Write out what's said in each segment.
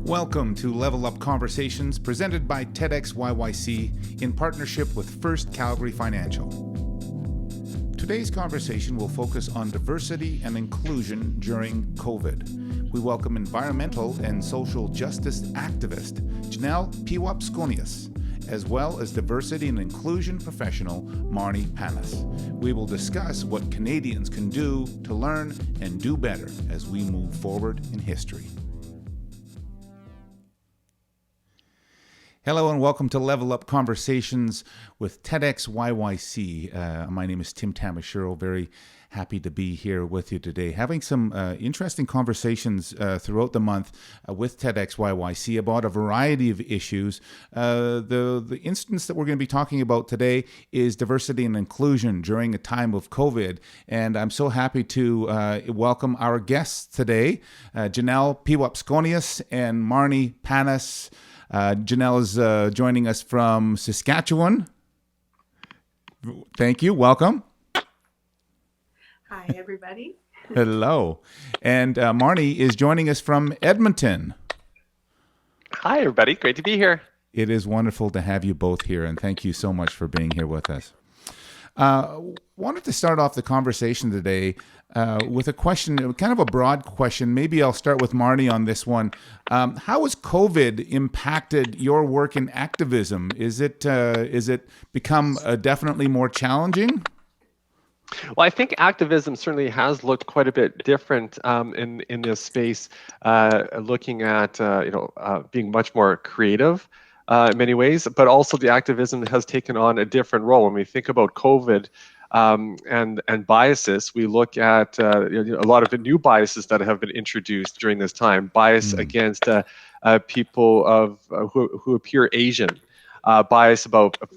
Welcome to Level Up Conversations presented by TEDxYYC in partnership with First Calgary Financial. Today's conversation will focus on diversity and inclusion during COVID. We welcome environmental and social justice activist Janelle Pewapsconias, as well as diversity and inclusion professional Marni Panas. We will discuss what Canadians can do to learn and do better as we move forward in history. Hello and welcome to Level Up Conversations with TEDxYYC. My name is Tim Tamashiro. Very happy to be here with you today, having some interesting conversations throughout the month with TEDxYYC about a variety of issues. The instance that we're going to be talking about today is diversity and inclusion during a time of COVID. And I'm so happy to welcome our guests today, Janelle Pewapsconias and Marni Panas. Janelle is joining us from Saskatchewan. Thank you. Welcome. Hi, everybody. Hello. And Marni is joining us from Edmonton. Hi, everybody. Great to be here. It is wonderful to have you both here, and thank you so much for being here with us. Wanted to start off the conversation today with a question, kind of a broad question. Maybe I'll start with Marni on this one. How has COVID impacted your work in activism? Is it become definitely more challenging? Well, I think activism certainly has looked quite a bit different in this space, looking at being much more creative in many ways, but also the activism has taken on a different role. When we think about COVID and biases, we look at a lot of the new biases that have been introduced during this time. Bias against people who appear Asian, bias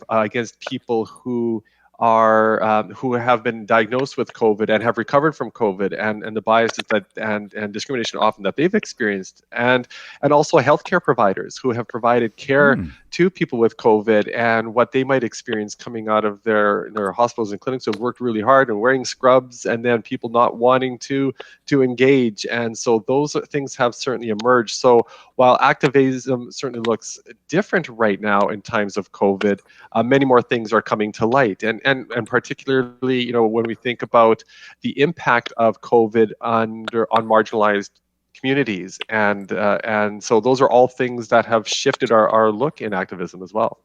against people who have been diagnosed with COVID and have recovered from COVID, and the biases and discrimination often that they've experienced, and also healthcare providers who have provided care to people with COVID and what they might experience coming out of their hospitals and clinics who have worked really hard and wearing scrubs, and then people not wanting to engage. And so those things have certainly emerged. So while activism certainly looks different right now in times of COVID, many more things are coming to light. And particularly, when we think about the impact of COVID on marginalized communities, and so those are all things that have shifted our look in activism as well.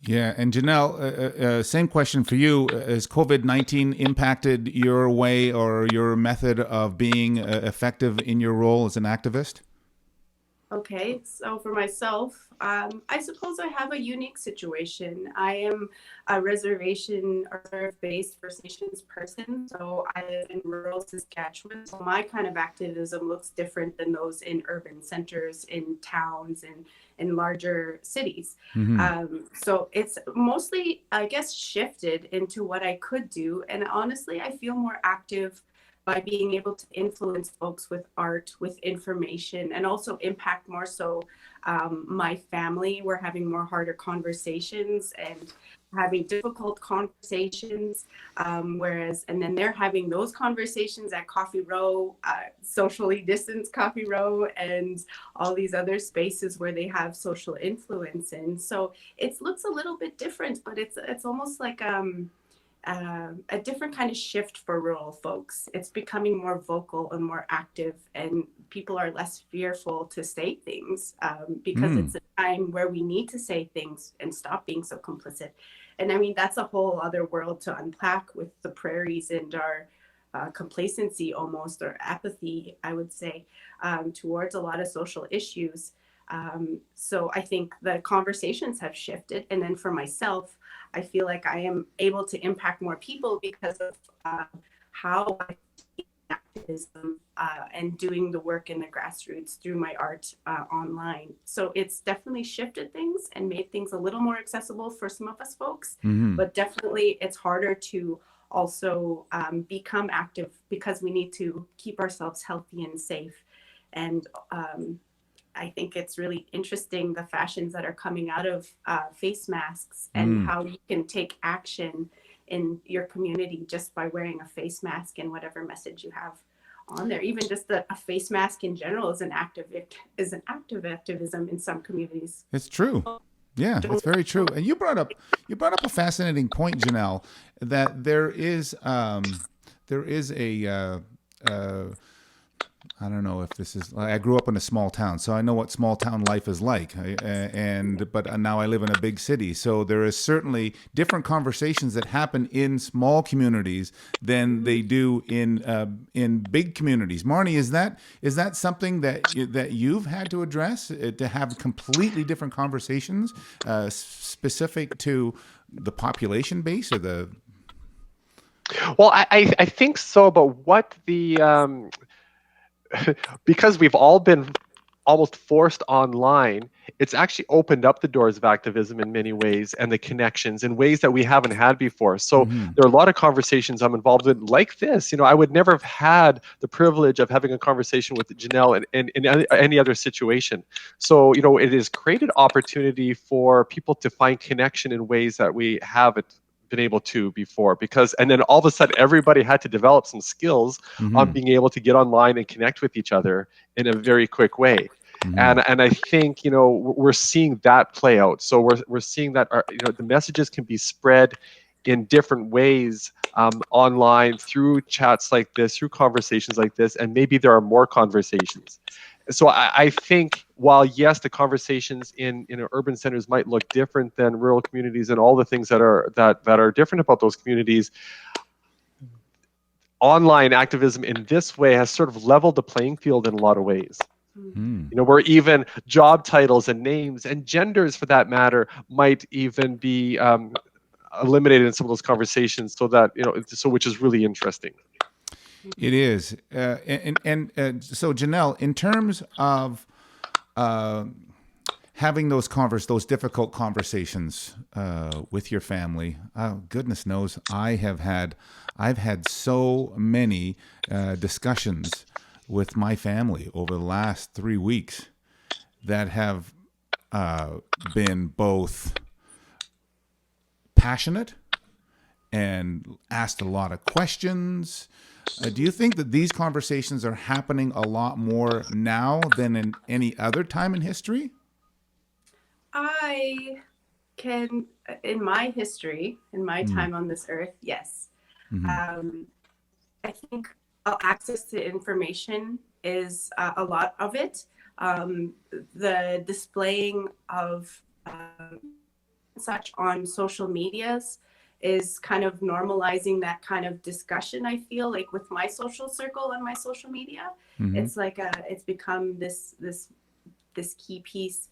Yeah, and Janelle, same question for you. Has COVID-19 impacted your way or your method of being effective in your role as an activist? Okay, so for myself, I suppose I have a unique situation. I am a reservation or reserve-based First Nations person, so I live in rural Saskatchewan. So my kind of activism looks different than those in urban centers, in towns, and in larger cities. So it's mostly, I guess, shifted into what I could do. And honestly, I feel more active by being able to influence folks with art, with information, and also impact more so my family. We're having more harder conversations and having difficult conversations, and then they're having those conversations at Coffee Row, socially distanced Coffee Row, and all these other spaces where they have social influence in. So it looks a little bit different, but it's almost like a different kind of shift for rural folks. It's becoming more vocal and more active, and people are less fearful to say things because it's a time where we need to say things and stop being so complicit. And I mean, that's a whole other world to unpack with the prairies and our complacency almost, or apathy, I would say, towards a lot of social issues. So I think the conversations have shifted. And then for myself, I feel like I am able to impact more people because of how I see activism and doing the work in the grassroots through my art online. So it's definitely shifted things and made things a little more accessible for some of us folks, but definitely it's harder to also become active because we need to keep ourselves healthy and safe. And I think it's really interesting, the fashions that are coming out of face masks and how you can take action in your community just by wearing a face mask and whatever message you have on there. Even just a face mask in general is an act of activism in some communities. It's true. Yeah, it's very true. And you brought up a fascinating point, Janelle, that there is a I don't know if this is. I grew up in a small town, so I know what small town life is like. But now I live in a big city, so there is certainly different conversations that happen in small communities than they do in big communities. Marni, is that something that you've had to address, to have completely different conversations specific to the population base or the? Well, I think so, but what the because we've all been almost forced online, it's actually opened up the doors of activism in many ways and the connections in ways that we haven't had before. So there are a lot of conversations I'm involved in like this. I would never have had the privilege of having a conversation with Janelle in any other situation. So, it has created opportunity for people to find connection in ways that we haven't been able to before, and then all of a sudden everybody had to develop some skills on being able to get online and connect with each other in a very quick way. And I think we're seeing that play out. So we're seeing that the messages can be spread in different ways online through chats like this, through conversations like this, and maybe there are more conversations. So I think while yes, the conversations in urban centers might look different than rural communities and all the things that are different about those communities, online activism in this way has sort of leveled the playing field in a lot of ways. Where even job titles and names and genders, for that matter, might even be eliminated in some of those conversations. So that which is really interesting. It is, so Janelle, in terms of having those difficult conversations with your family, goodness knows I've had so many discussions with my family over the last 3 weeks that have been both passionate and asked a lot of questions. Do you think that these conversations are happening a lot more now than in any other time in history? I can, in my history, in my time on this earth, yes. I think access to information is a lot of it. The displaying of such on social medias is kind of normalizing that kind of discussion. I feel like with my social circle and my social media, it's like it's become this key piece.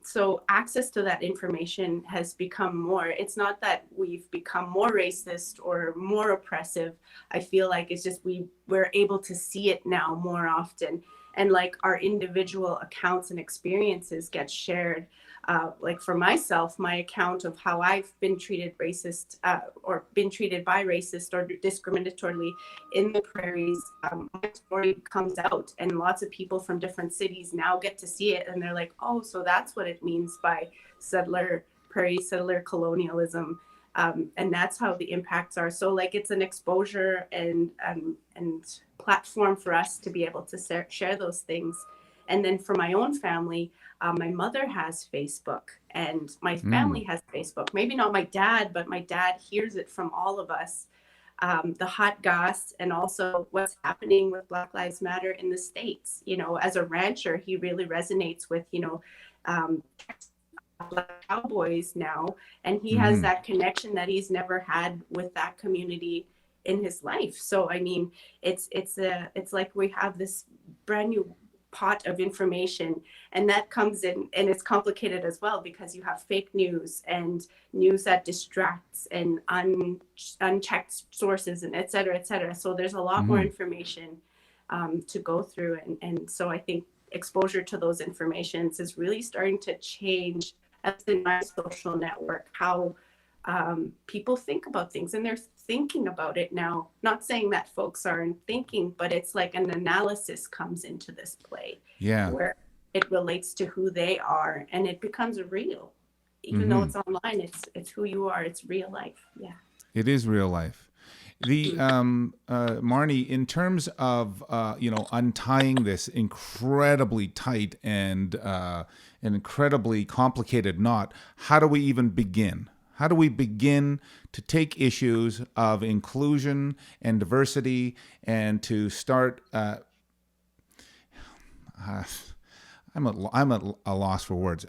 So access to that information has become more. It's not that we've become more racist or more oppressive. I feel like it's just we're able to see it now more often, and like our individual accounts and experiences get shared. Like for myself, my account of how I've been treated racist or been treated by racist or discriminatorily in the prairies, my story comes out, and lots of people from different cities now get to see it, and they're like, oh, so that's what it means by prairie settler colonialism. And that's how the impacts are. So like it's an exposure and platform for us to be able to share those things. And then for my own family, my mother has Facebook and my family has Facebook. Maybe not my dad, but my dad hears it from all of us. The hot goss and also what's happening with Black Lives Matter in the States. As a rancher, he really resonates with, Black cowboys now, and he has that connection that he's never had with that community in his life. So I mean, it's like we have this brand new pot of information, and that comes in, and it's complicated as well because you have fake news and news that distracts and unchecked sources and et cetera, et cetera. So there's a lot more information to go through, and so I think exposure to those informations is really starting to change, as in my social network, how people think about things, and they're thinking about it now. Not saying that folks aren't thinking, but it's like an analysis comes into this play, where it relates to who they are, and it becomes real. Even though it's online, it's who you are. It's real life. Yeah, it is real life. Marni, in terms of untying this incredibly tight and an incredibly complicated knot, how do we even begin? How do we begin to take issues of inclusion and diversity and to start? I'm at a loss for words.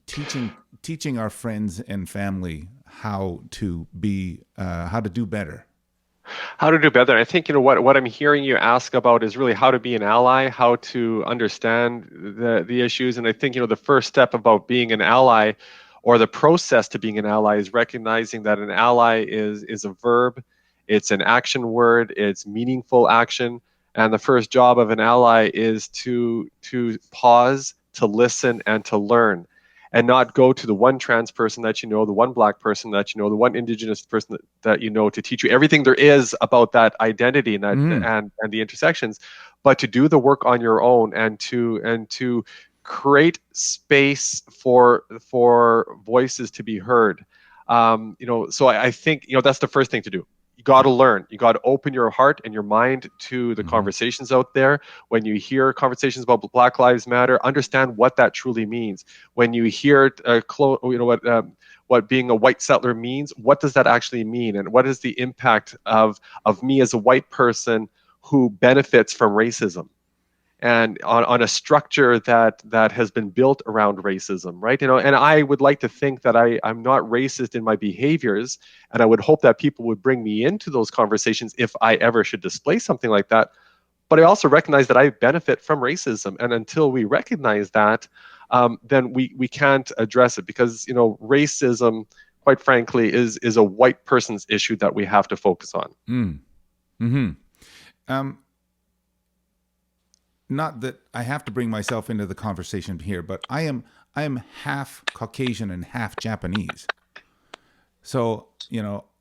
Teaching our friends and family how to do better. How to do better. I think what I'm hearing you ask about is really how to be an ally, how to understand the issues, and I think the first step about being an ally, or the process to being an ally, is recognizing that an ally is a verb, it's an action word, it's meaningful action, and the first job of an ally is to pause, to listen, and to learn. And not go to the one trans person that the one Black person that the one Indigenous person that to teach you everything there is about that identity and that and the intersections, but to do the work on your own and to create space for voices to be heard. So I think that's the first thing to do. You got to learn. You got to open your heart and your mind to the conversations out there. When you hear conversations about Black Lives Matter, understand what that truly means. When you hear what being a white settler means, what does that actually mean, and what is the impact of me as a white person who benefits from racism, and on a structure that has been built around racism, right? And I would like to think that I'm not racist in my behaviors, and I would hope that people would bring me into those conversations if I ever should display something like that. But I also recognize that I benefit from racism, and until we recognize that, then we can't address it, because racism, quite frankly, is a white person's issue that we have to focus on. Not that I have to bring myself into the conversation here, but I am half Caucasian and half Japanese. So,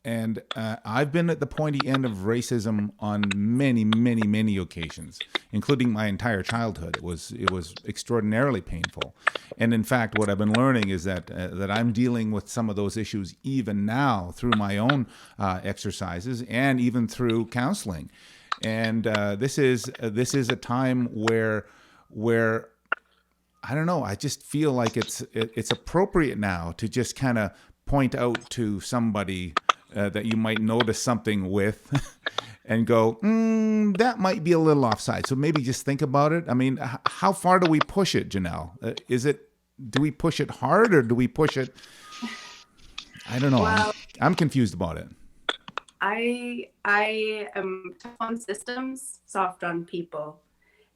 and I've been at the pointy end of racism on many, many, many occasions, including my entire childhood. It was extraordinarily painful. And in fact, what I've been learning is that I'm dealing with some of those issues even now through my own exercises and even through counseling. And this is a time where I don't know. I just feel like it's appropriate now to just kind of point out to somebody that you might notice something with, and go, that might be a little offside. So maybe just think about it. I mean, how far do we push it, Janelle? Do we push it hard, or do we push it? I don't know. Well, I'm confused about it. I am tough on systems, soft on people.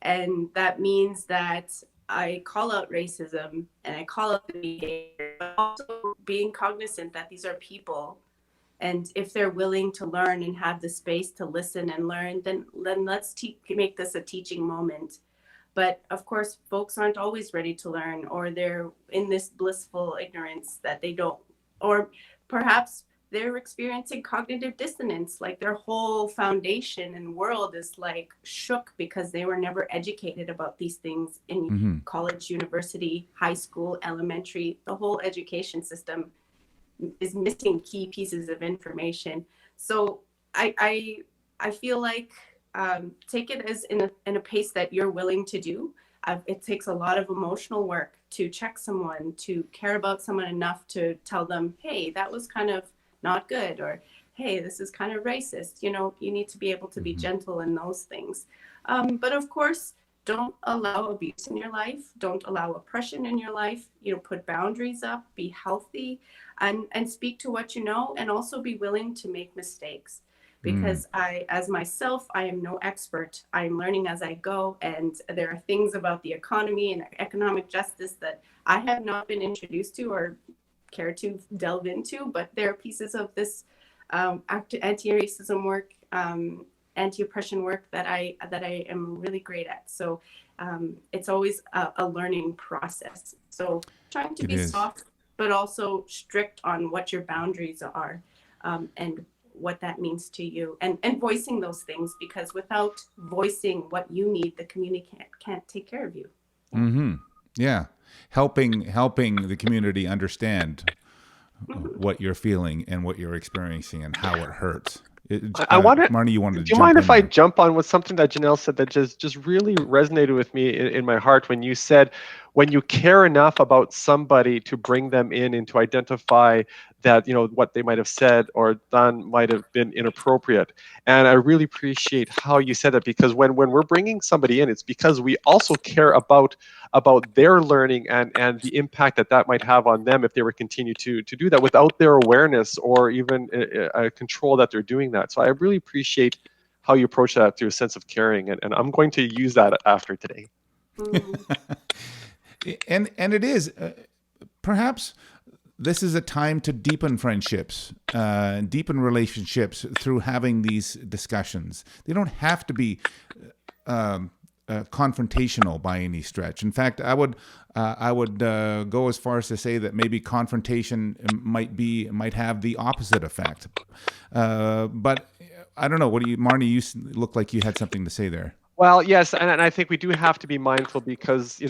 And that means that I call out racism and I call out the behavior, but also being cognizant that these are people. And if they're willing to learn and have the space to listen and learn, then let's make this a teaching moment. But of course, folks aren't always ready to learn, or they're in this blissful ignorance that they don't, or perhaps they're experiencing cognitive dissonance, like their whole foundation and world is like shook because they were never educated about these things in college, university, high school, elementary. The whole education system is missing key pieces of information. So I feel like take it as in a pace that you're willing to do. It takes a lot of emotional work to check someone, to care about someone enough to tell them, hey, that was kind of not good, or hey, this is kind of racist. You need to be able to be gentle in those things. But of course, don't allow abuse in your life. Don't allow oppression in your life. Put boundaries up, be healthy, and speak to what you know, and also be willing to make mistakes. Because I am no expert. I'm learning as I go. And there are things about the economy and economic justice that I have not been introduced to or care to delve into, but there are pieces of this anti-racism work, anti-oppression work that I am really great at. So it's always a learning process. So trying to be soft, but also strict on what your boundaries are, and what that means to you, and voicing those things, because without voicing what you need, the community can't take care of you. Yeah. Helping the community understand what you're feeling and what you're experiencing and how it hurts. I want to. Marni, you wanted to Do you jump mind in if I there. jump on with something that Janelle said that just really resonated with me in my heart when you said, when you care enough about somebody to bring them in and to identify that, what they might have said or done might have been inappropriate. And I really appreciate how you said that, because when we're bringing somebody in, it's because we also care about their learning and the impact that might have on them if they were continue to do that without their awareness or even control that they're doing that. So I really appreciate how you approach that through a sense of caring, and I'm going to use that after today. And it is perhaps this is a time to deepen friendships, deepen relationships through having these discussions. They don't have to be confrontational by any stretch. In fact, I would go as far as to say that maybe confrontation might have the opposite effect. But I don't know. What do you, Marni? You look like you had something to say there. Well, yes, and I think we do have to be mindful because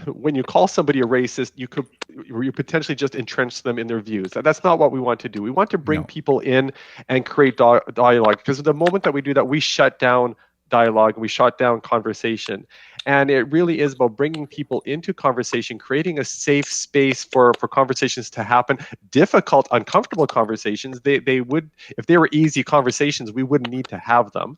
when you call somebody a racist, you potentially just entrench them in their views. That's not what we want to do. We want to bring people in and create dialogue, because the moment that we do that, we shut down dialogue, we shut down conversation. And it really is about bringing people into conversation, creating a safe space for conversations to happen. Difficult, uncomfortable conversations, they would, if they were easy conversations, we wouldn't need to have them.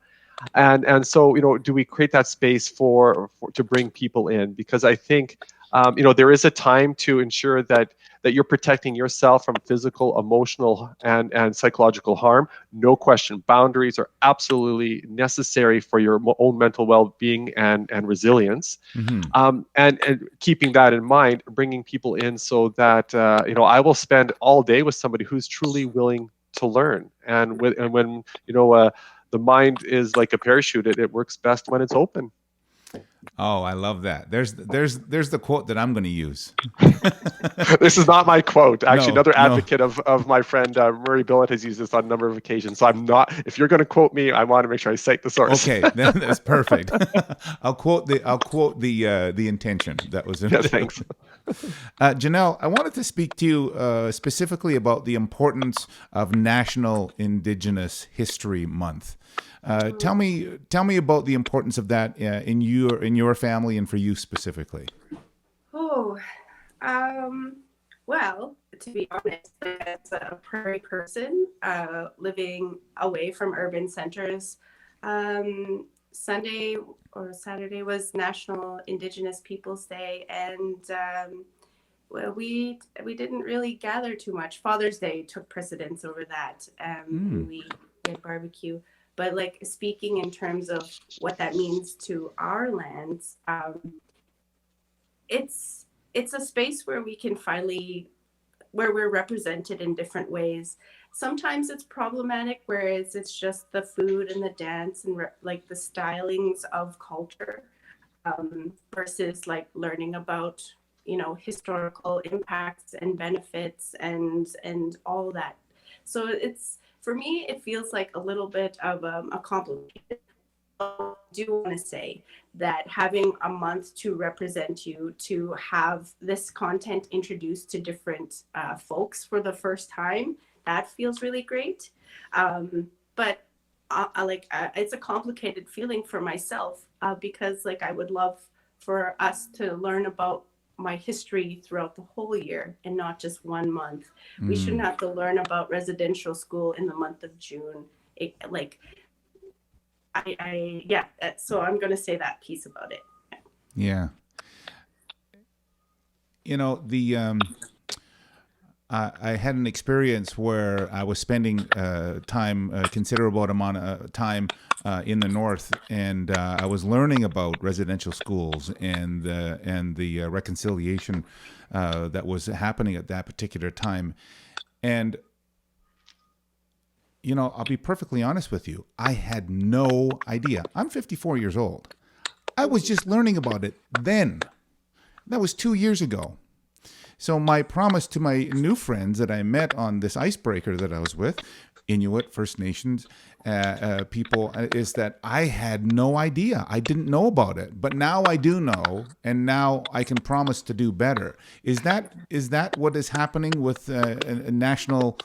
And so, do we create that space to bring people in? Because I think, there is a time to ensure that you're protecting yourself from physical, emotional, and psychological harm. No question, boundaries are absolutely necessary for your own mental well-being and resilience. Mm-hmm. And keeping that in mind, bringing people in so that I will spend all day with somebody who's truly willing to learn. And when the mind is like a parachute, it works best when it's open. Oh, I love that. There's the quote that I'm going to use. This is not my quote. Actually, No, another no. advocate of my friend Murray Billet has used this on a number of occasions. So I'm not. If you're going to quote me, I want to make sure I cite the source. Okay, that's perfect. I'll quote the intention that was in. Yeah, thanks. Janelle, I wanted to speak to you specifically about the importance of National Indigenous History Month. Tell me about the importance of that in your family and for you specifically. Oh, well, to be honest, as a prairie person living away from urban centers, Sunday or Saturday was National Indigenous Peoples Day, and well, we didn't really gather too much. Father's Day took precedence over that. We had barbecue. But like speaking in terms of what that means to our lands, it's a space where we can where we're represented in different ways. Sometimes it's problematic, whereas it's just the food and the dance and like the stylings of culture versus like learning about historical impacts and benefits and all that. So for me, it feels like a little bit of a complicated. I do want to say that having a month to represent you, to have this content introduced to different folks for the first time, that feels really great. But it's a complicated feeling for myself because like I would love for us to learn about my history throughout the whole year and not just 1 month. We shouldn't have to learn about residential school in the month of June. So I'm going to say that piece about it. Yeah. I had an experience where I was spending considerable amount of time in the north, and I was learning about residential schools and the reconciliation that was happening at that particular time. And I'll be perfectly honest with you. I had no idea. I'm 54 years old. I was just learning about it then. That was 2 years ago. So my promise to my new friends that I met on this icebreaker that I was with, Inuit, First Nations, people is that I had no idea. I didn't know about it, but now I do know, and now I can promise to do better. Is that what is happening with a National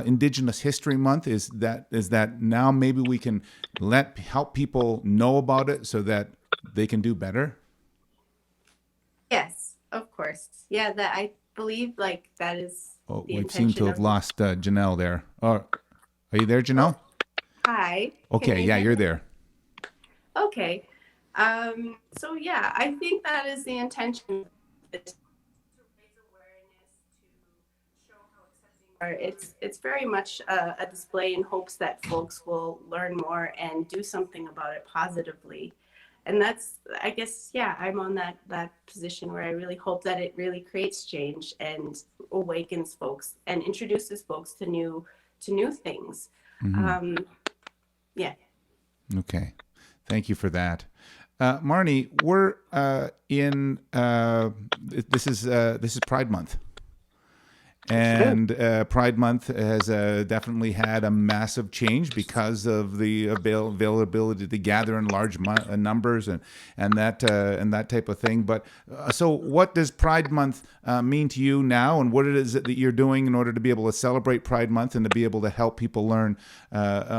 Indigenous History Month? Is that now maybe we can help people know about it so that they can do better? Yes, of course. Yeah, that I believe like that is Oh, the we seem to intention have of lost Janelle there. Oh, are you there, Janelle? Hi. Okay, Can you yeah, hear you're me? there. Okay. So yeah, I think that is the intention. Is to raise awareness, to show how accepting we are. It's very much a display in hopes that folks will learn more and do something about it positively. And that's, I guess, yeah, I'm on that position where I really hope that it really creates change and awakens folks and introduces folks to new things. Um, yeah. Okay, thank you for that. Marni, we're in this is Pride Month, and Pride Month has definitely had a massive change because of the availability to gather in large numbers and that type of thing. But so, what does Pride Month mean to you now, and what it is that you're doing in order to be able to celebrate Pride Month and to be able to help people learn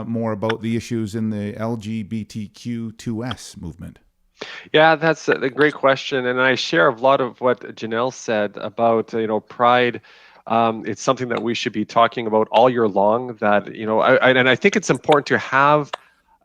more about the issues in the LGBTQ2S movement? Yeah, that's a great question, and I share a lot of what Janelle said about pride. It's something that we should be talking about all year long. That and I think it's important to have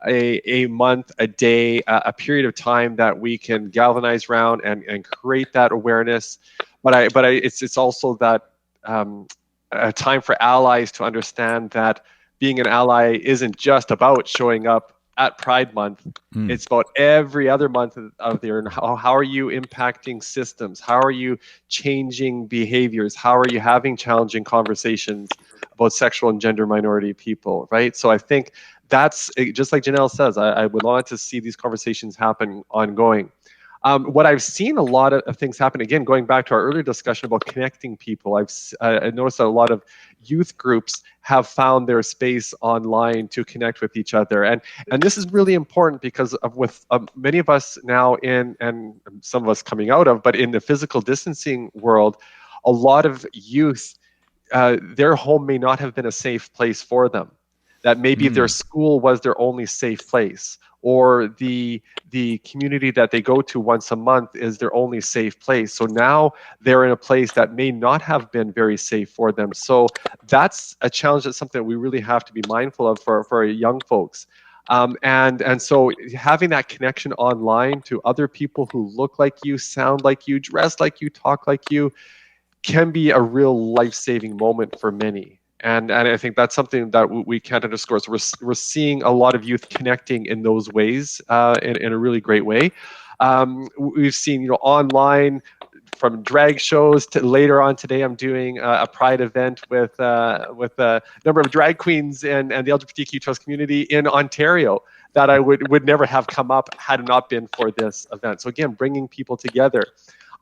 a month, a day, period of time that we can galvanize around and create that awareness. But it's also that a time for allies to understand that being an ally isn't just about showing up at Pride Month. It's about every other month of the year. And how are you impacting systems? How are you changing behaviors? How are you having challenging conversations about sexual and gender minority people, right? So I think that's just like Janelle says, I would want to see these conversations happen ongoing. What I've seen a lot of things happen, again, going back to our earlier discussion about connecting people, I noticed that a lot of youth groups have found their space online to connect with each other. And this is really important because with many of us now and some of us coming out of, but in the physical distancing world, a lot of youth, their home may not have been a safe place for them. That maybe their school was their only safe place, or the community that they go to once a month is their only safe place. So now they're in a place that may not have been very safe for them. So that's a challenge. That's something that we really have to be mindful of for our young folks. And so having that connection online to other people who look like you, sound like you, dress like you, talk like you, can be a real life-saving moment for many. And I think that's something that we can't underscore. So we're seeing a lot of youth connecting in those ways in a really great way. We've seen online, from drag shows to later on today, I'm doing a Pride event with a number of drag queens and the LGBTQ plus community in Ontario that I would never have come up had it not been for this event. So again, bringing people together.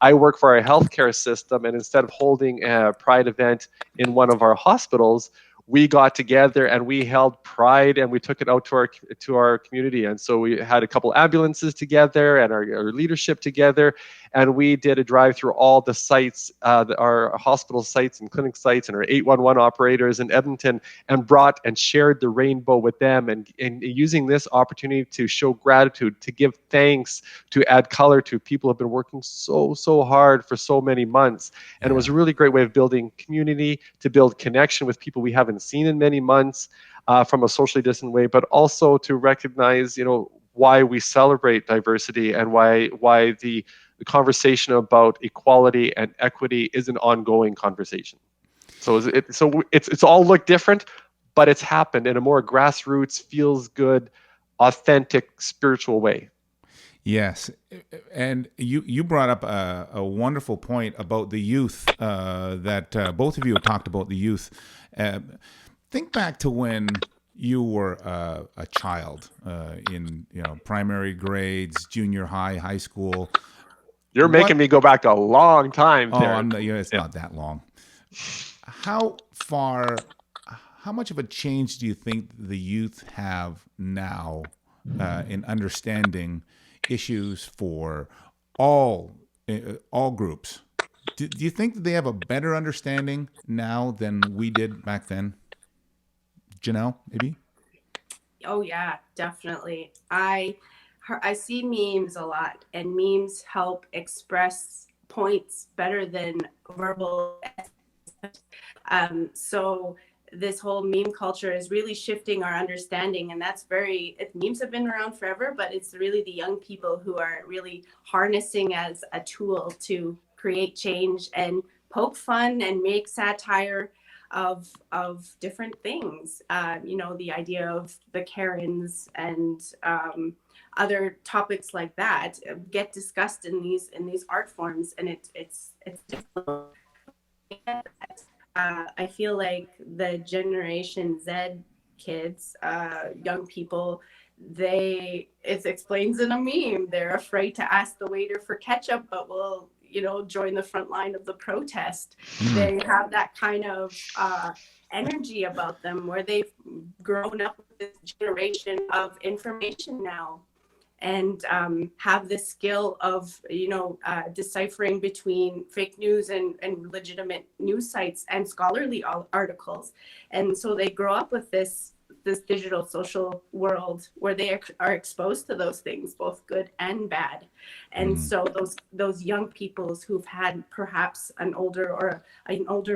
I work for our healthcare system, and instead of holding a Pride event in one of our hospitals, we got together and we held Pride and we took it out to our community. And so we had a couple ambulances together and our leadership together, and we did a drive through all the sites, our hospital sites and clinic sites and our 811 operators in Edmonton, and brought and shared the rainbow with them, and using this opportunity to show gratitude, to give thanks, to add color to people who have been working so hard for so many months. And it was a really great way of building community, to build connection with people we haven't seen in many months from a socially distant way, but also to recognize, why we celebrate diversity and why the conversation about equality and equity is an ongoing conversation. So it's all look different, but it's happened in a more grassroots, feels good, authentic, spiritual way. Yes, and you brought up a wonderful point about the youth that both of you have talked about the youth. Think back to when you were a child in primary grades, junior high, high school. You're making me go back a long time there. It's not that long. How how much of a change do you think the youth have now in understanding issues for all groups? Do you think that they have a better understanding now than we did back then? Janelle, maybe? Oh yeah, definitely. I see memes a lot, and memes help express points better than verbal. So this whole meme culture is really shifting our understanding, and that's memes have been around forever, but it's really the young people who are really harnessing as a tool to create change and poke fun and make satire of different things. The idea of the Karens and other topics like that get discussed in these art forms, and it's difficult. I feel like the Generation Z kids, young people, it explains in a meme. They're afraid to ask the waiter for ketchup, but will join the front line of the protest. They have that kind of energy about them, where they've grown up with this generation of information now, and have the skill of deciphering between fake news and legitimate news sites and scholarly articles. And so they grow up with this digital social world where they are exposed to those things, both good and bad. And so those young peoples who've had perhaps an older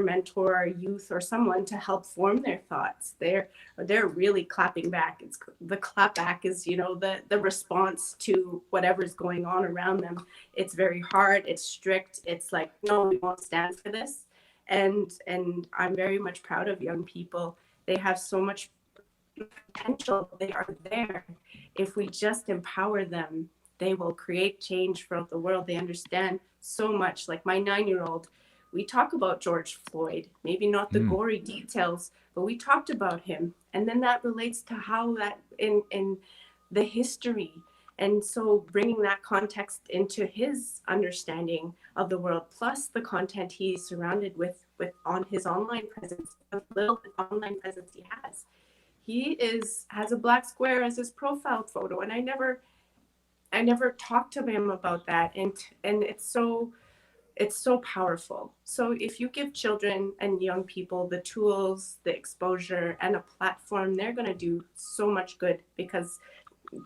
mentor or youth or someone to help form their thoughts, they're really clapping back. The clap back is the response to whatever's going on around them. It's very hard, it's strict, it's like, no, we won't stand for this. And I'm very much proud of young people. They have so much potential. They are there. If we just empower them, they will create change throughout the world. They understand so much. Like my 9-year-old, we talk about George Floyd, maybe not the gory details, but we talked about him. And then that relates to how that in the history. And so bringing that context into his understanding of the world, plus the content he's surrounded with on his online presence, the little online presence he has. He has a black square as his profile photo, and I never talked to him about that, and it's so powerful. So if you give children and young people the tools, the exposure, and a platform, they're going to do so much good, because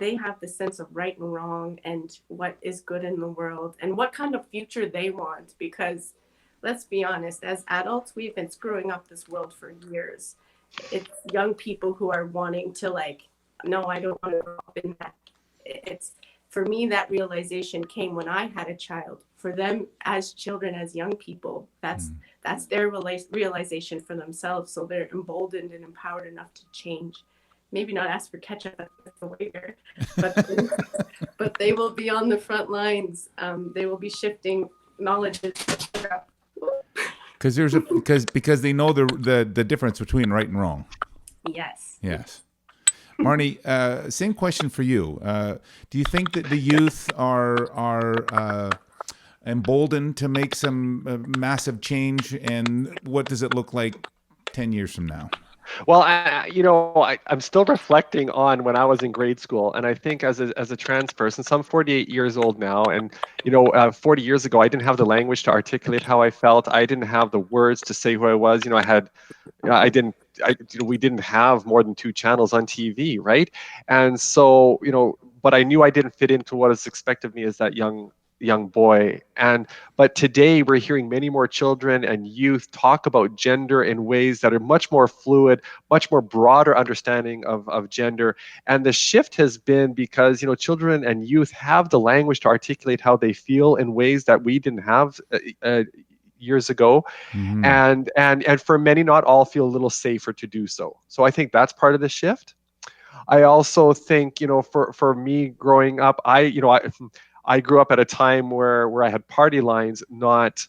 they have the sense of right and wrong and what is good in the world and what kind of future they want. Because let's be honest, as adults, we've been screwing up this world for years. It's young people who are wanting to no, I don't want to grow up in that. For me, that realization came when I had a child. For them as children, as young people, that's their realization for themselves. So they're emboldened and empowered enough to change. Maybe not ask for ketchup at the waiter, but they will be on the front lines. They will be shifting knowledge. Because they know the difference between right and wrong. Yes. Marni, same question for you. Do you think that the youth are emboldened to make some massive change, and what does it look like 10 years from now? Well, I'm still reflecting on when I was in grade school, and I think as a trans person, so I'm 48 years old now, and 40 years ago, I didn't have the language to articulate how I felt. I didn't have the words to say who I was. We didn't have more than 2 channels on TV, right? And so, but I knew I didn't fit into what is expected of me as that young boy. But today we're hearing many more children and youth talk about gender in ways that are much more fluid, much more broader understanding of gender. And the shift has been because children and youth have the language to articulate how they feel in ways that we didn't have years ago. And for many, not all, feel a little safer to do so. So I think that's part of the shift. I also think for me growing up, I grew up at a time where I had party lines, not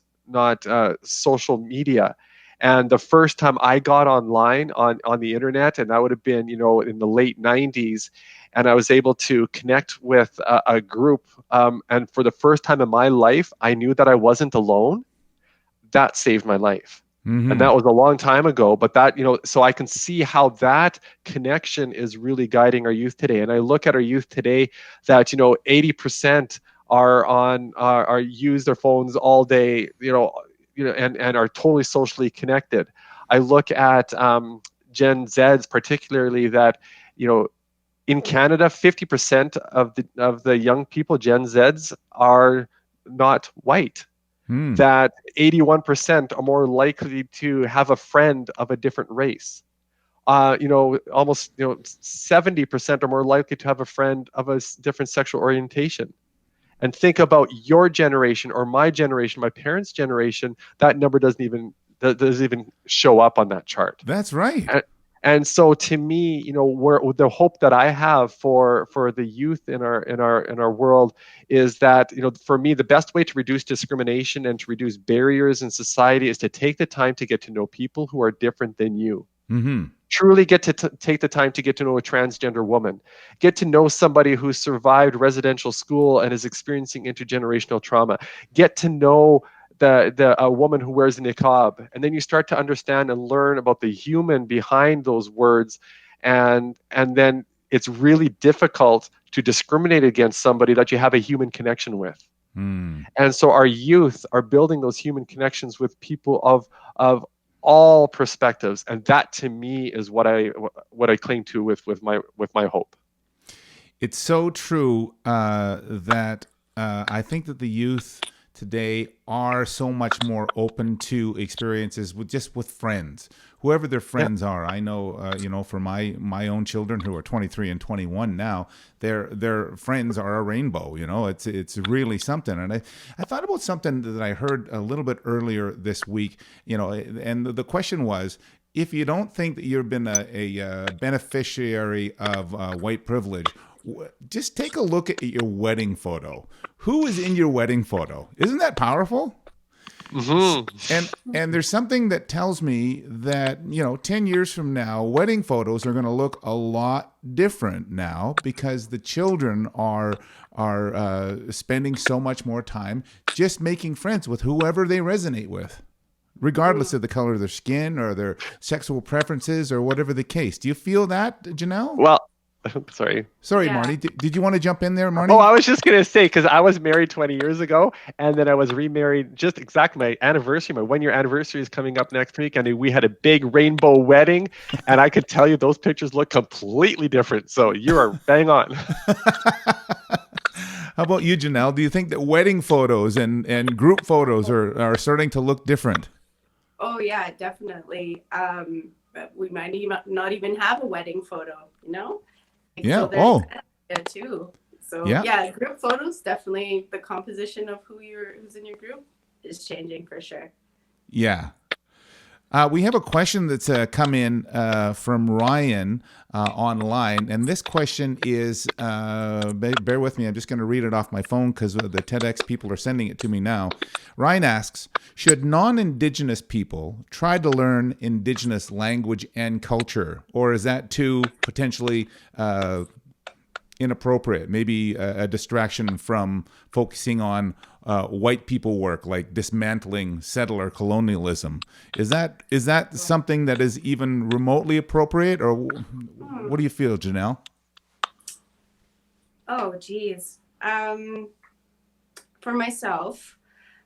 social media. And the first time I got online on the internet, and that would have been, in the late 90s, and I was able to connect with a group. And for the first time in my life, I knew that I wasn't alone. That saved my life. And that was a long time ago, but that, so I can see how that connection is really guiding our youth today. And I look at our youth today that, 80% are use their phones all day, and are totally socially connected. I look at Gen Zs particularly that, in Canada, 50% of the young people, Gen Zs, are not white. That 81% are more likely to have a friend of a different race. Almost 70% are more likely to have a friend of a different sexual orientation. And think about your generation or my generation, my parents' generation. That number doesn't even show up on that chart. That's right. And so, to me, the hope that I have for the youth in our world is that, for me, the best way to reduce discrimination and to reduce barriers in society is to take the time to get to know people who are different than you. Truly get to take the time to get to know a transgender woman, get to know somebody who survived residential school and is experiencing intergenerational trauma, get to know a woman who wears a niqab, and then you start to understand and learn about the human behind those words, and then it's really difficult to discriminate against somebody that you have a human connection with. And so our youth are building those human connections with people of all perspectives, and that to me is what I cling to with my hope. It's so true that I think that the youth today are so much more open to experiences with friends, whoever their friends are. I know, for my own children who are 23 and 21 now, their friends are a rainbow. It's really something. And I thought about something that I heard a little bit earlier this week. And the question was, if you don't think that you've been a beneficiary of white privilege, just take a look at your wedding photo. Who is in your wedding photo? Isn't that powerful? And there's something that tells me that 10 years from now, wedding photos are going to look a lot different now, because the children are spending so much more time just making friends with whoever they resonate with, regardless of the color of their skin or their sexual preferences or whatever the case. Do you feel that, Janelle? Well, sorry, yeah. Marni. Did you want to jump in there, Marni? Oh, I was just going to say, because I was married 20 years ago, and then I was remarried just exactly my anniversary. My 1-year anniversary is coming up next week, and we had a big rainbow wedding, and I could tell you those pictures look completely different. So you are bang on. How about you, Janelle? Do you think that wedding photos and group photos are starting to look different? Oh, yeah, definitely. We might not even have a wedding photo, Yeah. So too. So yeah, group photos, definitely the composition of who's in your group is changing for sure. Yeah. We have a question that's come in from Ryan online, and this question is, bear with me, I'm just going to read it off my phone because the TEDx people are sending it to me now. Ryan asks, should non-Indigenous people try to learn Indigenous language and culture, or is that too potentially inappropriate, maybe a distraction from focusing on white people work, like dismantling settler colonialism? Is that something that is even remotely appropriate, or what do you feel, Janelle? Oh, geez. For myself,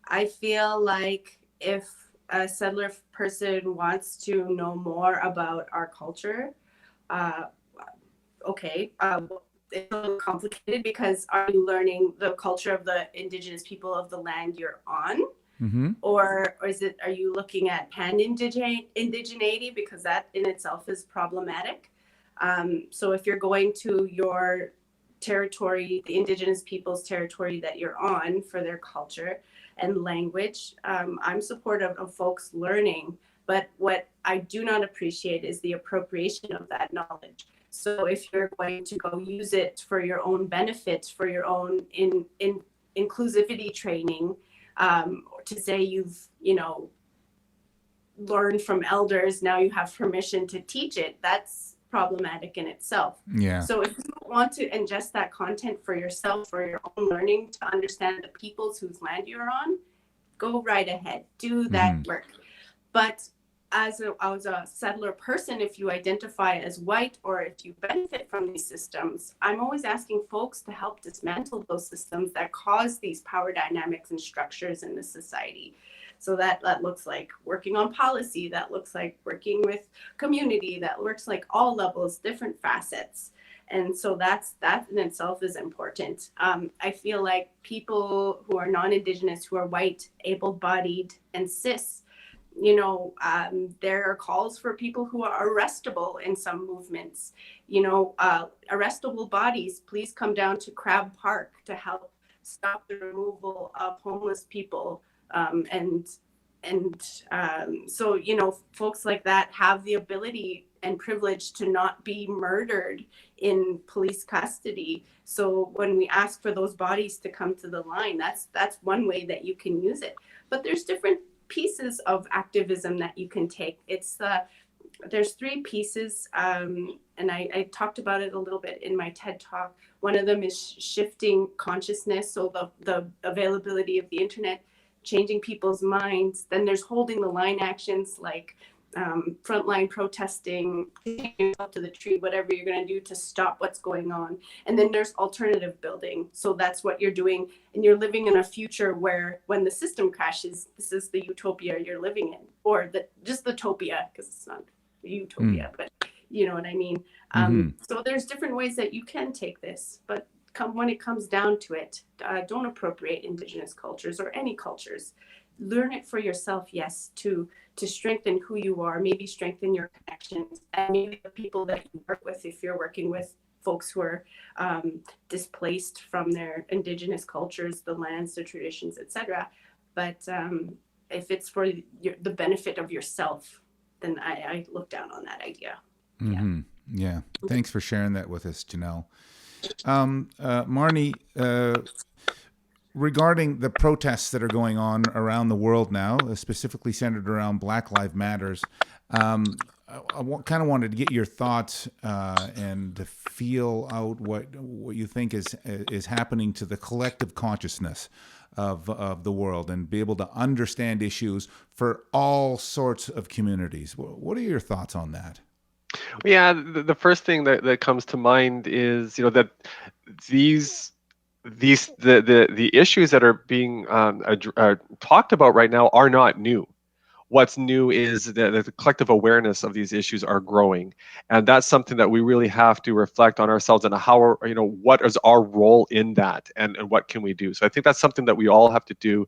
I feel like if a settler person wants to know more about our culture, okay. It's a little complicated, because are you learning the culture of the Indigenous people of the land you're on? Mm-hmm. Or are you looking at pan-indigeneity, because that in itself is problematic? So if you're going to your territory, the Indigenous people's territory that you're on for their culture and language, I'm supportive of folks learning. But what I do not appreciate is the appropriation of that knowledge. So if you're going to go use it for your own benefit, for your own inclusivity training, to say you've, learned from elders, now you have permission to teach it, that's problematic in itself. Yeah. So if you want to ingest that content for yourself, for your own learning, to understand the peoples whose land you're on, go right ahead, do that work. But as a settler person, if you identify as white or if you benefit from these systems, I'm always asking folks to help dismantle those systems that cause these power dynamics and structures in the society. So that looks like working on policy, that looks like working with community, that looks like all levels, different facets. And so that in itself is important. I feel like people who are non-Indigenous, who are white, able-bodied, and cis, there are calls for people who are arrestable in some movements. Arrestable bodies, please come down to Crab Park to help stop the removal of homeless people. So, folks like that have the ability and privilege to not be murdered in police custody. So when we ask for those bodies to come to the line, that's one way that you can use it. But there's different pieces of activism that you can take. There's 3 pieces, and I talked about it a little bit in my TED talk. One of them is shifting consciousness, so the availability of the internet, changing people's minds. Then there's holding the line actions like frontline protesting, taking yourself to the tree, whatever you're going to do to stop what's going on. And then there's alternative building. So that's what you're doing. And you're living in a future where when the system crashes, this is the utopia you're living in, or just the topia, because it's not utopia, but you know what I mean? So there's different ways that you can take this, but when it comes down to it, don't appropriate Indigenous cultures or any cultures. Learn it for yourself, yes, to strengthen who you are, maybe strengthen your connections, and maybe the people that you work with, if you're working with folks who are displaced from their Indigenous cultures, the lands, the traditions, etc. But if it's for the benefit of yourself, then I look down on that idea. Yeah. Thanks for sharing that with us, Janelle. Marni, regarding the protests that are going on around the world now, specifically centered around Black Lives Matters, I kind of wanted to get your thoughts and to feel out what you think is happening to the collective consciousness of the world, and be able to understand issues for all sorts of communities. What are your thoughts on that? Yeah, the first thing that comes to mind is that the issues that are being talked about right now are not new. What's new is that the collective awareness of these issues are growing, and that's something that we really have to reflect on ourselves and how, what is our role in that, and what can we do. So I think that's something that we all have to do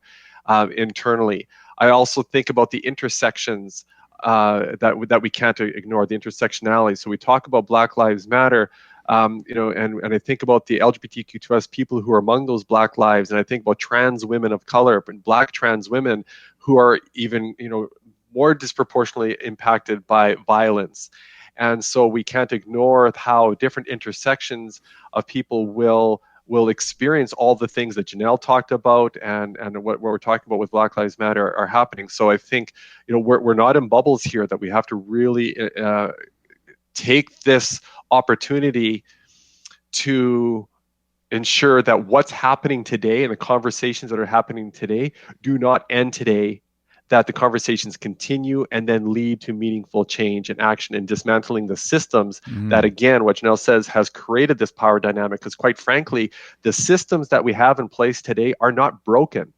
internally. I also think about the intersections that we can't ignore, the intersectionality. So we talk about Black Lives Matter, and I think about the LGBTQ2S people who are among those Black lives, and I think about trans women of color and Black trans women who are even, more disproportionately impacted by violence. And so we can't ignore how different intersections of people will experience all the things that Janelle talked about, and what we're talking about with Black Lives Matter are happening. So I think, we're not in bubbles here, that we have to really take this opportunity to ensure that what's happening today and the conversations that are happening today do not end today, that the conversations continue and then lead to meaningful change and action and dismantling the systems that, again, what Janelle says, has created this power dynamic. Because quite frankly, the systems that we have in place today are not broken.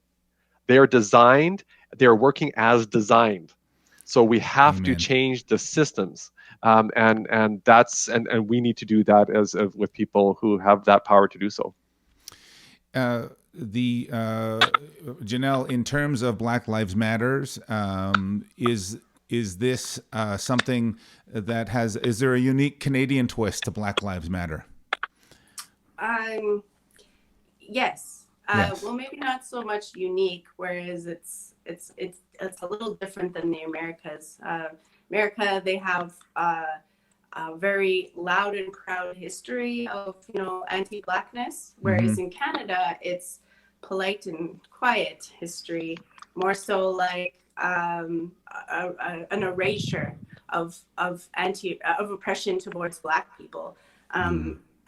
They are designed, they are working as designed. So we have to change the systems. And we need to do that as with people who have that power to do so. Janelle, in terms of Black Lives Matters, is this something that is there a unique Canadian twist to Black Lives Matter? Yes. Yes. Well, maybe not so much unique, whereas it's a little different than the Americas. America, they have a very loud and proud history of anti-Blackness, whereas in Canada it's polite and quiet history, more so like an erasure of oppression towards Black people.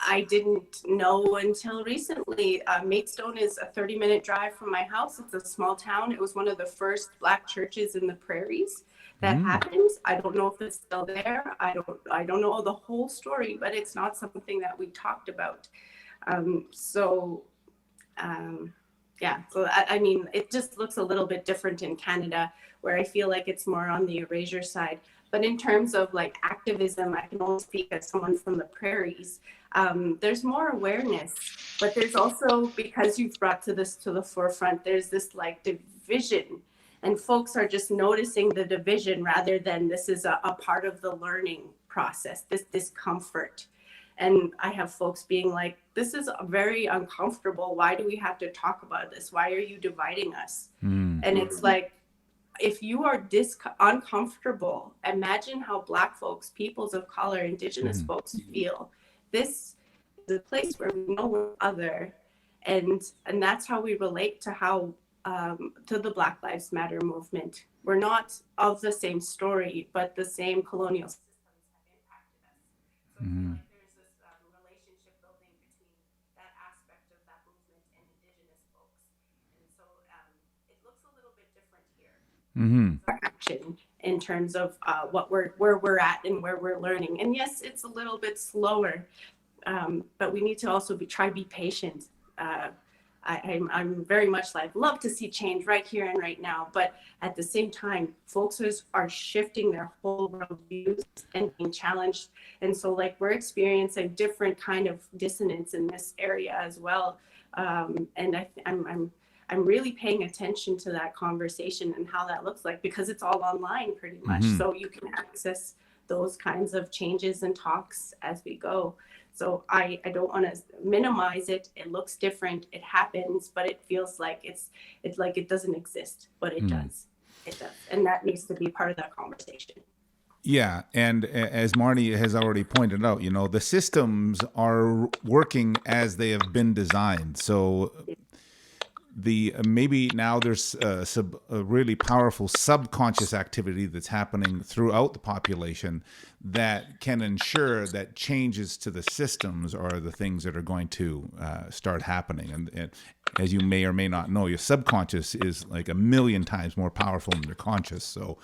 I didn't know until recently. Maidstone is a 30-minute drive from my house. It's a small town. It was one of the first Black churches in the prairies. that happened. I don't know if it's still there. I don't know the whole story, but it's not something that we talked about. Yeah, so I mean, it just looks a little bit different in Canada, where I feel like it's more on the erasure side. But in terms of like activism, I can only speak as someone from the prairies. There's more awareness, but there's also, because you've brought this to the forefront, there's this like division, and folks are just noticing the division rather than this is a part of the learning process, this discomfort. And I have folks being like, this is very uncomfortable. Why do we have to talk about this? Why are you dividing us? And it's like, if you are uncomfortable, imagine how Black folks, peoples of color, Indigenous folks feel. This is a place where we know we're other. And that's how we relate to how, to the Black Lives Matter movement. We're not of the same story, but the same colonial systems have impacted us. So I feel like there's this relationship building between that aspect of that movement and Indigenous folks. And so it looks a little bit different here. Action in terms of where we're at and where we're learning. And yes, it's a little bit slower, but we need to also be patient. I'm very much like, love to see change right here and right now, but at the same time, folks are shifting their whole worldviews and being challenged. And so like we're experiencing different kind of dissonance in this area as well. And I'm really paying attention to that conversation and how that looks like, because it's all online pretty much. So you can access those kinds of changes and talks as we go. So I don't want to minimize it. It looks different. It happens, but it feels like it's like it doesn't exist, but it does. It does. And that needs to be part of that conversation. Yeah, and as Marni has already pointed out, you know, the systems are working as they have been designed. So maybe now there's a really powerful subconscious activity that's happening throughout the population that can ensure that changes to the systems are the things that are going to start happening. And as you may or may not know, your subconscious is like 1,000,000 times more powerful than your conscious. So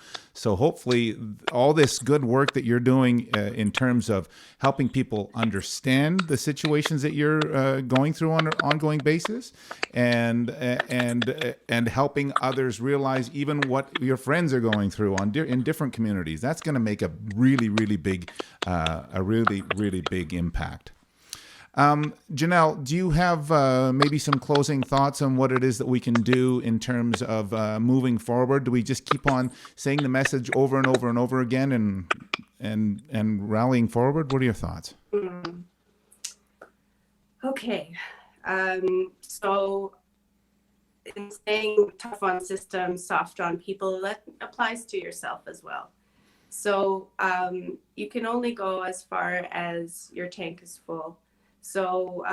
hopefully all this good work that you're doing in terms of helping people understand the situations that you're going through on an ongoing basis, and helping others realize even what your friends are going through in different communities, that's going to make a really big impact. Janelle, do you have maybe some closing thoughts on what it is that we can do in terms of moving forward? Do we just keep on saying the message over and over and over again and rallying forward? What are your thoughts? Okay. So in saying tough on systems, soft on people, that applies to yourself as well. So you can only go as far as your tank is full. So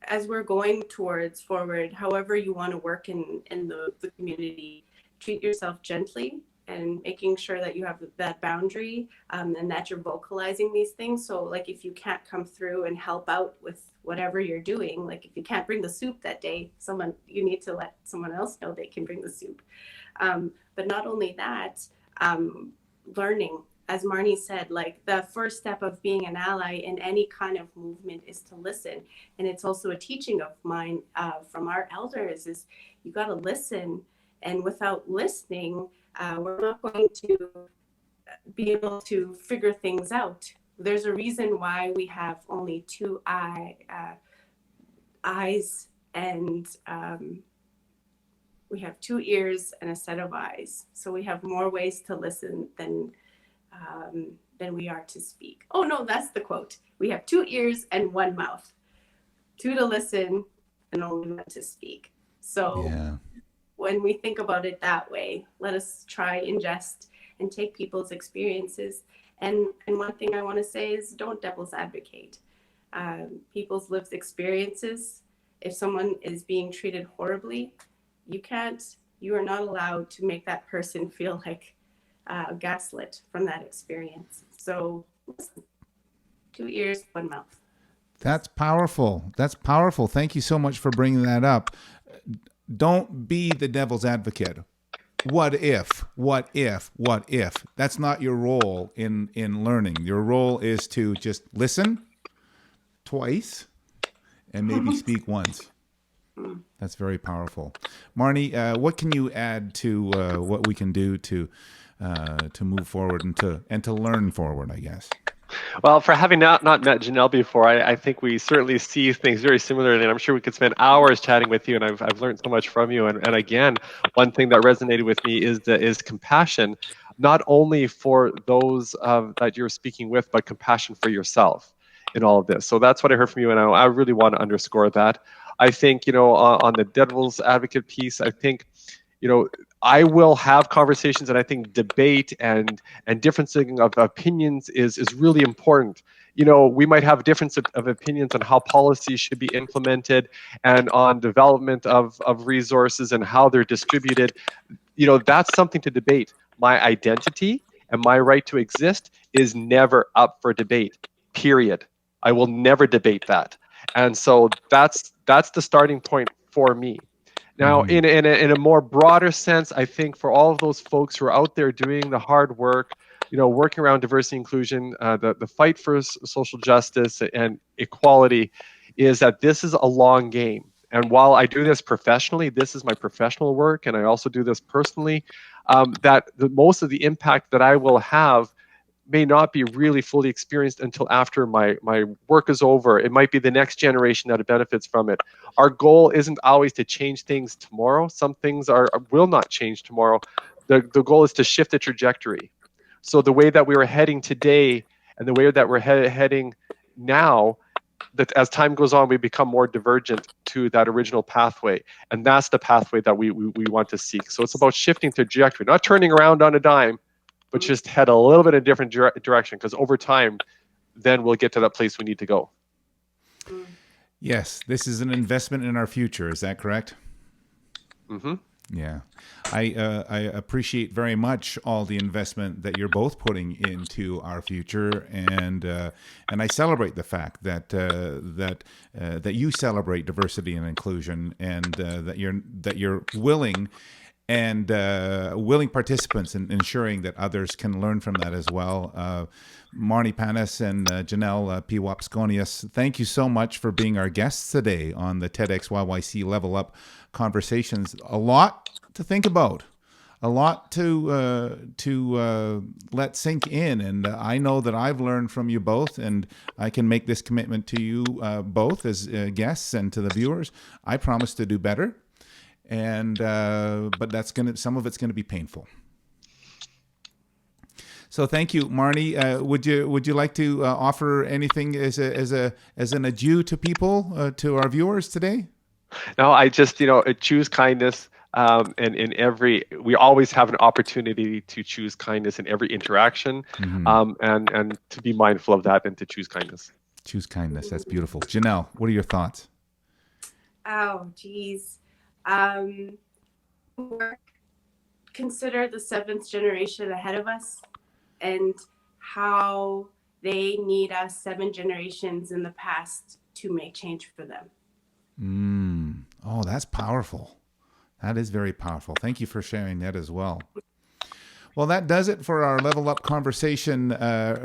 as we're going towards forward, however you want to work in the community, treat yourself gently and making sure that you have that boundary and that you're vocalizing these things. So like if you can't come through and help out with whatever you're doing, like if you can't bring the soup that day, you need to let someone else know they can bring the soup. But not only that, learning, as Marni said, like the first step of being an ally in any kind of movement is to listen. And it's also a teaching of mine from our elders is you got to listen. And without listening, we're not going to be able to figure things out. There's a reason why we have only two eyes and we have 2 ears and a set of eyes. So we have more ways to listen than we are to speak. Oh no, that's the quote. We have 2 ears and 1 mouth. 2 to listen and only 1 to speak. So when we think about it that way, let us try, ingest, and take people's experiences. And one thing I want to say is don't devil's advocate. People's lived experiences, if someone is being treated horribly, you are not allowed to make that person feel like gaslit from that experience. So listen, 2 ears, 1 mouth. That's powerful. That's powerful. Thank you so much for bringing that up. Don't be the devil's advocate. what if? That's not your role in learning. Your role is to just listen twice and maybe speak once. That's very powerful. Marni, what can you add to what we can do to move forward and to learn forward, I guess? Well, for having not met Janelle before, I think we certainly see things very similarly, and I'm sure we could spend hours chatting with you, and I've learned so much from you. And again, one thing that resonated with me is compassion, not only for those that you're speaking with, but compassion for yourself in all of this. So that's what I heard from you, and I really want to underscore that. I think, on the devil's advocate piece, I think, I will have conversations, and I think debate and differencing of opinions is really important. We might have difference of opinions on how policies should be implemented and on development of resources and how they're distributed. That's something to debate. My identity and my right to exist is never up for debate, period. I will never debate that. And so that's the starting point for me. Now, in a more broader sense, I think for all of those folks who are out there doing the hard work, working around diversity inclusion, the fight for social justice and equality, is that this is a long game. And while I do this professionally, this is my professional work, and I also do this personally, that most of the impact that I will have may not be really fully experienced until after my work is over. It might be the next generation that benefits from it. Our goal isn't always to change things tomorrow. Some things will not change tomorrow. The goal is to shift the trajectory. So the way that we are heading today and the way that we're heading now, that as time goes on, we become more divergent to that original pathway. And that's the pathway that we want to seek. So it's about shifting trajectory, not turning around on a dime, but just head a little bit in a different direction, because over time, then we'll get to that place we need to go. Yes, this is an investment in our future. Is that correct? Mm-hmm. Yeah. I appreciate very much all the investment that you're both putting into our future, and I celebrate the fact that that you celebrate diversity and inclusion, and that you're willing and willing participants in ensuring that others can learn from that as well. Marni Panas and Janelle Pewapsconias, thank you so much for being our guests today on the TEDxYYC Level Up Conversations. A lot to think about, a lot to let sink in, and I know that I've learned from you both, and I can make this commitment to you both as guests and to the viewers. I promise to do better. And but some of it's gonna be painful. So thank you, Marni. Would you like to offer anything as an adieu to people, to our viewers today? No, I just choose kindness. And we always have an opportunity to choose kindness in every interaction, and to be mindful of that and to choose kindness. Choose kindness. That's beautiful. Janelle, what are your thoughts? Oh, geez. Consider the seventh generation ahead of us and how they need us 7 generations in the past to make change for them. Oh, that's powerful. That is very powerful. Thank you for sharing that as well. Well, that does it for our Level Up conversation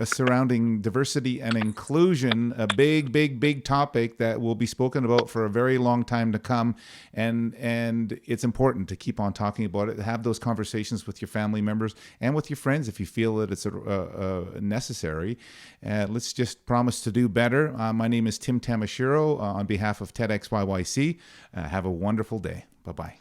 surrounding diversity and inclusion, a big, big, big topic that will be spoken about for a very long time to come. And it's important to keep on talking about it, have those conversations with your family members and with your friends if you feel that it's necessary. Let's just promise to do better. My name is Tim Tamashiro on behalf of TEDxYYC. Have a wonderful day. Bye-bye.